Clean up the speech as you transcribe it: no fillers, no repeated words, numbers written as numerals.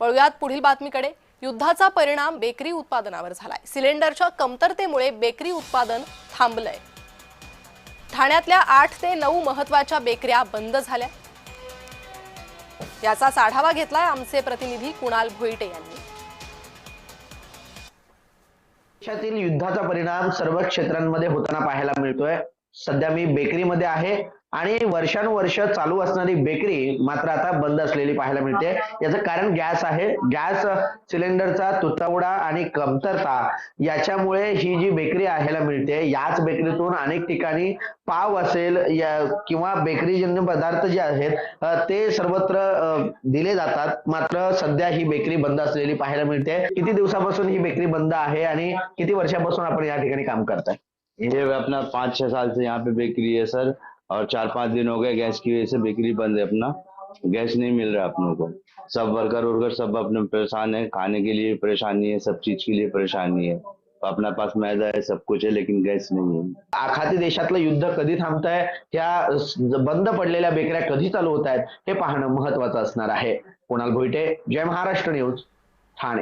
वळूयात पुढील बातमीकडे। युद्धाचा परिणाम बेकरी उत्पादनावर झालाय। सिलेंडरच्या कमतरतेमुळे बेकरी उत्पादन थांबलंय। ठाण्यातल्या 8 ते 9 महत्त्वाच्या बेकऱ्या बंद झाल्या। याचाच आढावा घेतलाय आमचे प्रतिनिधी कुणाल भोईटे यांनी। देशातील युद्धाचा परिणाम सर्व क्षेत्रांमध्ये होताना पाहायला मिळतोय। सध्या मी बेकरीमध्ये आहे आणि वर्षानुवर्ष चालू असणारी बेकरी मात्र आता बंद असलेली पाहायला मिळते। याचं कारण गॅस आहे। गॅस सिलेंडरचा तुटवडा आणि कमतरता याच्यामुळे ही जी बेकरी पाहायला मिळते, याच बेकरीतून अनेक ठिकाणी पाव असेल किंवा बेकरीजन्य पदार्थ जे आहेत ते सर्वत्र दिले जातात। मात्र सध्या ही बेकरी बंद असलेली पाहायला मिळते। किती दिवसापासून ही बेकरी बंद आहे आणि किती वर्षापासून आपण या ठिकाणी काम करताय? ये अपना 5-6 साल से यहाँ पे बेकरी है सर, और 4-5 दिन हो गए गैस की वजह से बेकरी बंद है। अपना गैस नहीं मिल रहा अपनों को। सब वर्कर सब अपने परेशान है, खाने के लिए परेशानी है, सब चीज के लिए परेशानी है। अपना पास मैदा है, सब कुछ है, लेकिन गैस नहीं है। आखाती देशातलं युद्ध कधी थांबतंय, ह्या बंद पडलेल्या बेकऱ्या कधी चालू होत आहेत हे पाहणं महत्वाचं असणार आहे। कुणाल भोईटे, जय महाराष्ट्र न्यूज, ठाणे।